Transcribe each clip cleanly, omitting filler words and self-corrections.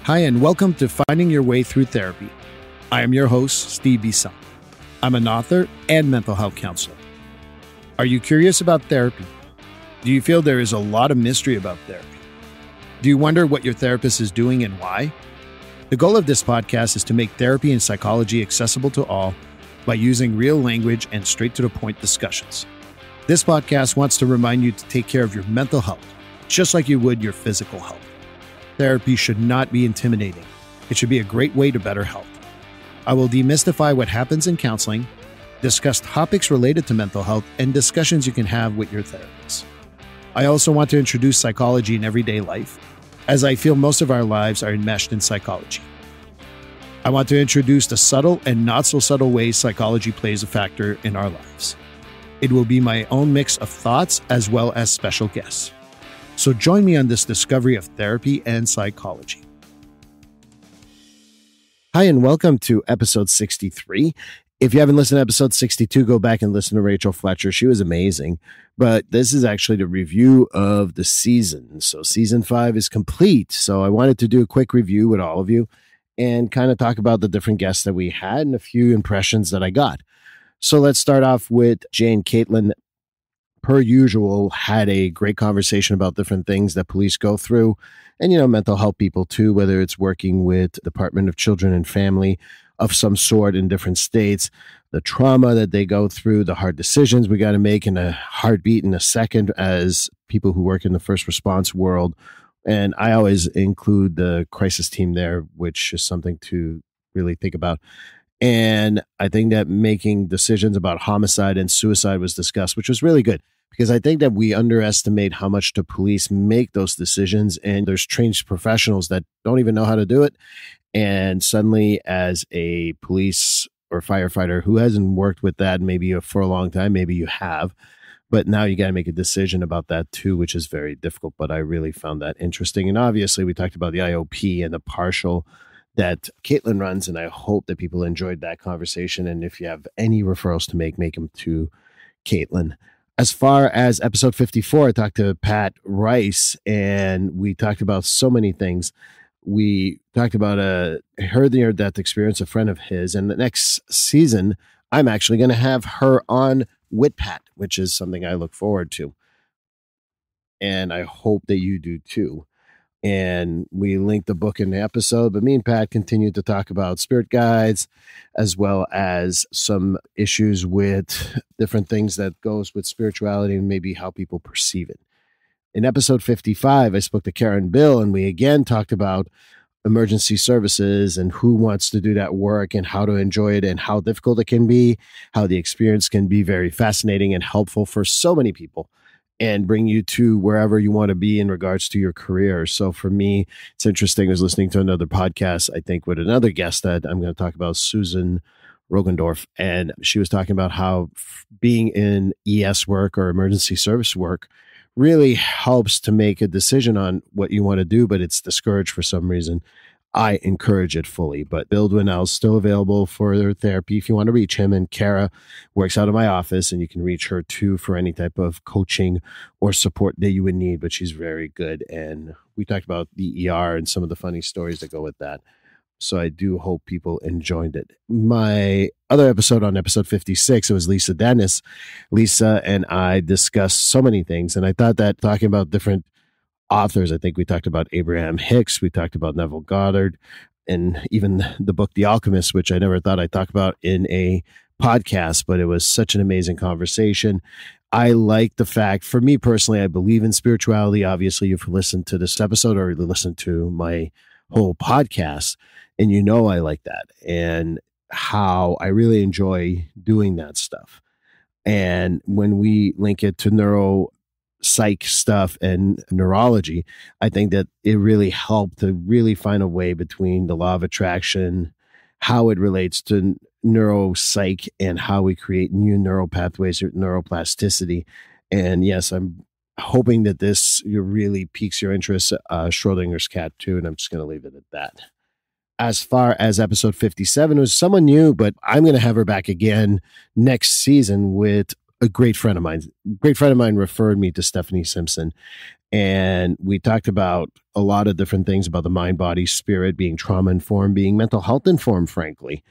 Hi, and welcome to Finding Your Way Through Therapy. I am your host, Steve Bisson. I'm an author and mental health counselor. Are you curious about therapy? Do you feel there is a lot of mystery about therapy? Do you wonder what your therapist is doing and why? The goal of this podcast is to make therapy and psychology accessible to all by using real language and straight-to-the-point discussions. This podcast wants to remind you to take care of your mental health, just like you would your physical health. Therapy should not be intimidating. It should be a great way to better health. I will demystify what happens in counseling, discuss topics related to mental health, and discussions you can have with your therapist. I also want to introduce psychology in everyday life, as I feel most of our lives are enmeshed in psychology. I want to introduce the subtle and not so subtle ways psychology plays a factor in our lives. It will be my own mix of thoughts as well as special guests. So join me on this discovery of therapy and psychology. Hi, and welcome to episode 63. If you haven't listened to episode 62, go back and listen to Rachel Fletcher. She was amazing. But this is actually the review of the season. So season 5 is complete. So I wanted to do a quick review with all of you and kind of talk about the different guests that we had and a few impressions that I got. So let's start off with Jane. Katelyn, per usual, had a great conversation about different things that police go through and, mental health people too, whether it's working with Department of Children and Family of some sort in different states, the trauma that they go through, the hard decisions we got to make in a heartbeat in a second as people who work in the first response world. And I always include the crisis team there, which is something to really think about. And I think that making decisions about homicide and suicide was discussed, which was really good. Because I think that we underestimate how much the police make those decisions, and there's trained professionals that don't even know how to do it. And suddenly, as a police or firefighter who hasn't worked with that maybe for a long time, maybe you have, but now you got to make a decision about that too, which is very difficult. But I really found that interesting. And obviously, we talked about the IOP and the partial that Katelyn runs, and I hope that people enjoyed that conversation. And if you have any referrals to make them to Katelyn. As far as episode 54, I talked to Pat Rice, and we talked about so many things. We talked about a near-death experience, a friend of his, and the next season, I'm actually going to have her on with Pat, which is something I look forward to. And I hope that you do too. And we linked the book in the episode, but me and Pat continued to talk about spirit guides, as well as some issues with different things that goes with spirituality and maybe how people perceive it. In episode 55, I spoke to Karen Bill, and we again talked about emergency services and who wants to do that work and how to enjoy it and how difficult it can be, how the experience can be very fascinating and helpful for so many people, and bring you to wherever you want to be in regards to your career. So for me, it's interesting. I was listening to another podcast, I think, with another guest that I'm going to talk about, Susan Roggendorf, and she was talking about how being in ES work or emergency service work really helps to make a decision on what you want to do, but it's discouraged for some reason. I encourage it fully, but Bill Dwinnells still available for therapy if you want to reach him. And Cara works out of my office, and you can reach her too for any type of coaching or support that you would need, but she's very good. And we talked about the ER and some of the funny stories that go with that. So I do hope people enjoyed it. My other episode, on episode 56, it was Lisa Dennis. Lisa and I discussed so many things, and I thought that talking about different authors, I think we talked about Abraham Hicks, we talked about Neville Goddard, and even the book The Alchemist, which I never thought I'd talk about in a podcast, but it was such an amazing conversation. I like the fact, for me personally, I believe in spirituality. Obviously, you've listened to this episode or listened to my whole podcast, and I like that and how I really enjoy doing that stuff. And when we link it to psych stuff and neurology, I think that it really helped to really find a way between the law of attraction, how it relates to neuropsych, and how we create new neural pathways or neuroplasticity. And yes, I'm hoping that this really piques your interest. Schrodinger's cat too, and I'm just going to leave it at that. As far as episode 57, it was someone new, but I'm going to have her back again next season with a great friend of mine. A great friend of mine referred me to Stephanie Simpson, And we talked about a lot of different things about the mind, body, spirit, being trauma informed, being mental health informed, frankly,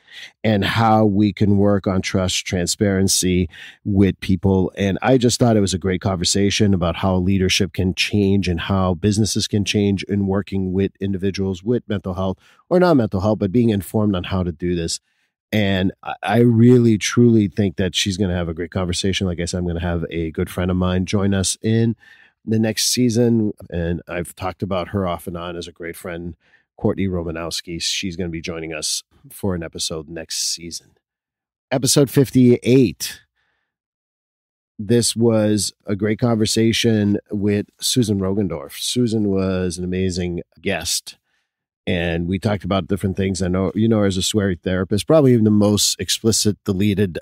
and how we can work on trust, transparency with people. And I just thought it was a great conversation about how leadership can change and how businesses can change in working with individuals with mental health or not mental health, but being informed on how to do this. And I really, truly think that she's going to have a great conversation. Like I said, I'm going to have a good friend of mine join us in the next season. And I've talked about her off and on as a great friend, Courtney Romanowski. She's going to be joining us for an episode next season. Episode 58. This was a great conversation with Susan Roggendorf. Susan was an amazing guest. And we talked about different things. I know you know her as a sweary therapist, probably even the most explicit deleted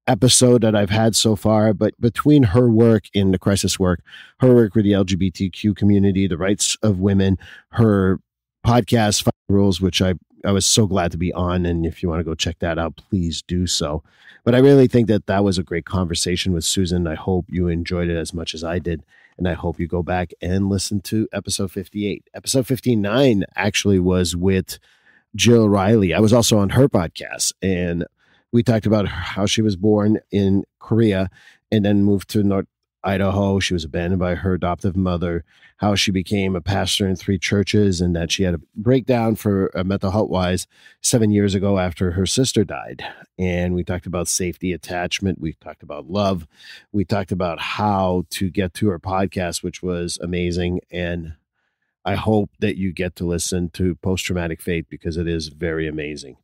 episode that I've had so far. But between her work in the crisis work, her work with the LGBTQ community, the rights of women, her podcast, Five Rules, which I was so glad to be on. And if you want to go check that out, please do so. But I really think that that was a great conversation with Susan. I hope you enjoyed it as much as I did. And I hope you go back and listen to episode 58. Episode 59 actually was with Jill Riley. I was also on her podcast, and we talked about how she was born in Korea and then moved to North Idaho. She was abandoned by her adoptive mother, how she became a pastor in 3 churches, and that she had a breakdown for mental health wise 7 years ago after her sister died. And we talked about safety, attachment. We talked about love. We talked about how to get to her podcast, which was amazing. And I hope that you get to listen to Post Traumatic Faith because it is very amazing.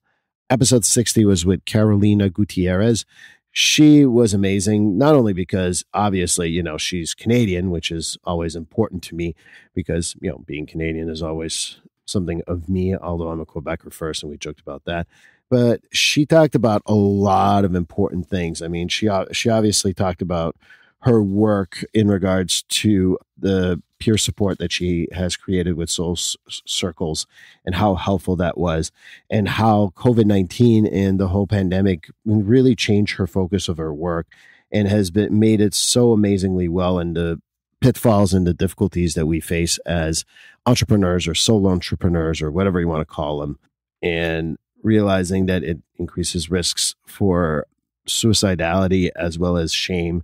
Episode 60 was with Carolina Gutierrez. She was amazing, not only because obviously, you know, she's Canadian, which is always important to me because, you know, being Canadian is always something of me, although I'm a Quebecer first, and we joked about that. But she talked about a lot of important things. I mean, she obviously talked about her work in regards to the peer support that she has created with Soul Circles and how helpful that was, and how COVID-19 and the whole pandemic really changed her focus of her work and has made it so amazingly well in the pitfalls and the difficulties that we face as entrepreneurs or solo entrepreneurs or whatever you want to call them, and realizing that it increases risks for suicidality as well as shame,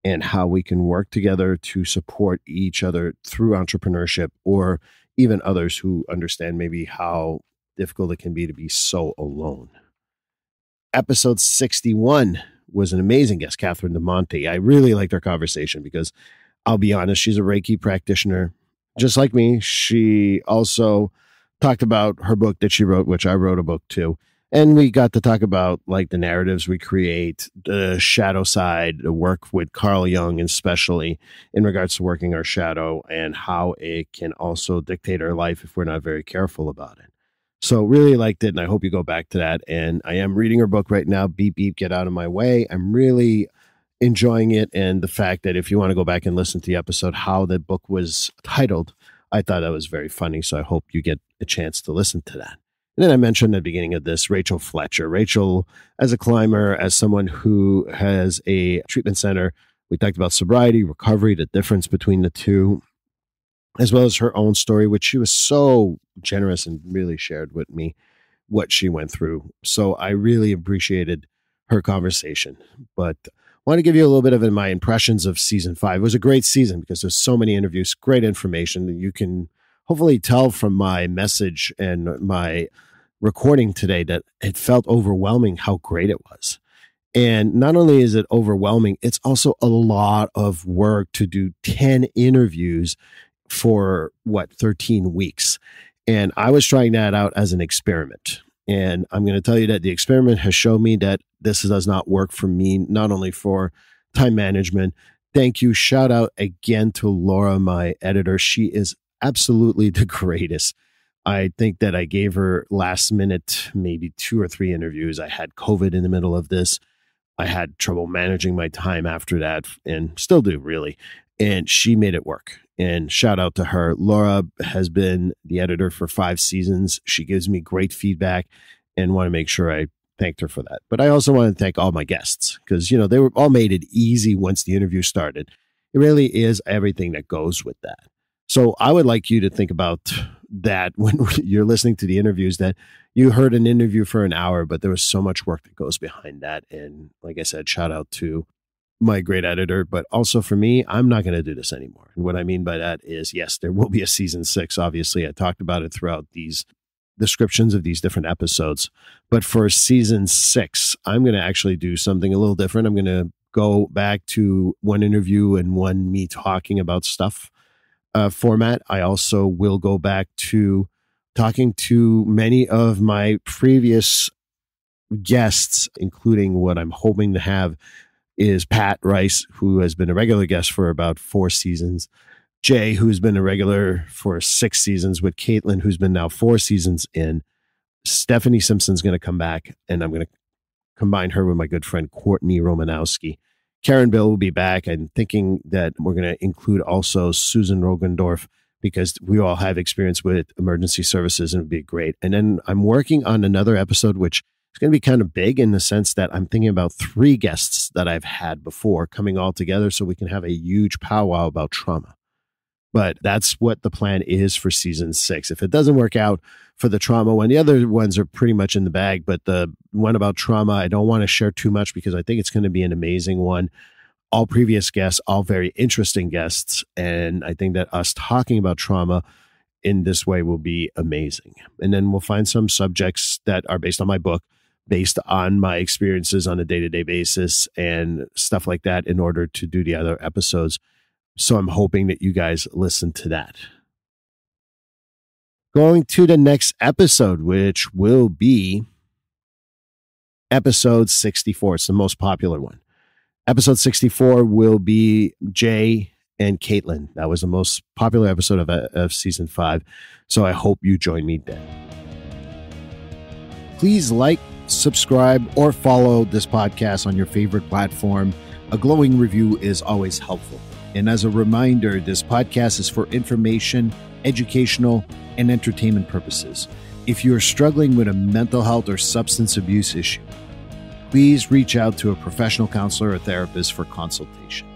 and how we can work together to support each other through entrepreneurship, or even others who understand maybe how difficult it can be to be so alone. Episode 61 was an amazing guest, Catherine Demonte. I really liked our conversation because I'll be honest, she's a Reiki practitioner. Just like me, she also talked about her book that she wrote, which I wrote a book too. And we got to talk about like the narratives we create, the shadow side, the work with Carl Jung, especially in regards to working our shadow and how it can also dictate our life if we're not very careful about it. So really liked it. And I hope you go back to that. And I am reading her book right now, Beep, Beep, Get Out of My Way. I'm really enjoying it. And the fact that if you want to go back and listen to the episode, how the book was titled, I thought that was very funny. So I hope you get a chance to listen to that. And then I mentioned at the beginning of this, Rachel Fletcher. Rachel, as a climber, as someone who has a treatment center, we talked about sobriety, recovery, the difference between the two, as well as her own story, which she was so generous and really shared with me what she went through. So I really appreciated her conversation. But I want to give you a little bit of my impressions of season 5. It was a great season because there's so many interviews, great information that you can hopefully tell from my message and my recording today that it felt overwhelming how great it was. And not only is it overwhelming, it's also a lot of work to do 10 interviews for 13 weeks. And I was trying that out as an experiment. And I'm going to tell you that the experiment has shown me that this does not work for me, not only for time management. Thank you. Shout out again to Laura, my editor. She is absolutely the greatest. I think that I gave her last minute, maybe 2 or 3 interviews. I had COVID in the middle of this. I had trouble managing my time after that and still do really. And she made it work. And shout out to her. Laura has been the editor for 5 seasons. She gives me great feedback and want to make sure I thanked her for that. But I also want to thank all my guests because, they were all made it easy once the interview started. It really is everything that goes with that. So I would like you to think about that when you're listening to the interviews, that you heard an interview for an hour, but there was so much work that goes behind that. And like I said, shout out to my great editor, but also for me, I'm not going to do this anymore. And what I mean by that is, yes, there will be a season 6. Obviously, I talked about it throughout these descriptions of these different episodes. But for season 6, I'm going to actually do something a little different. I'm going to go back to one interview and one me talking about stuff format. I also will go back to talking to many of my previous guests, including what I'm hoping to have is Pat Rice, who has been a regular guest for about 4 seasons. Jay, who's been a regular for 6 seasons, with Katelyn, who's been now 4 seasons in. Stephanie Simpson's going to come back, and I'm going to combine her with my good friend Courtney Romanowski. Karen Bill will be back. I'm thinking that we're going to include also Susan Roggendorf, because we all have experience with emergency services, and it would be great. And then I'm working on another episode, which it's going to be kind of big in the sense that I'm thinking about 3 guests that I've had before coming all together so we can have a huge powwow about trauma. But that's what the plan is for season 6. If it doesn't work out for the trauma one, the other ones are pretty much in the bag. But the one about trauma, I don't want to share too much because I think it's going to be an amazing one. All previous guests, all very interesting guests. And I think that us talking about trauma in this way will be amazing. And then we'll find some subjects that are based on my book, based on my experiences on a day-to-day basis and stuff like that in order to do the other episodes. So I'm hoping that you guys listen to that. Going to the next episode, which will be episode 64. It's the most popular one. Episode 64 will be Jay and Katelyn. That was the most popular episode of season 5. So I hope you join me then. Please like, subscribe, or follow this podcast on your favorite platform. A glowing review is always helpful. And as a reminder, this podcast is for information, educational, and entertainment purposes. If you are struggling with a mental health or substance abuse issue, please reach out to a professional counselor or therapist for consultation.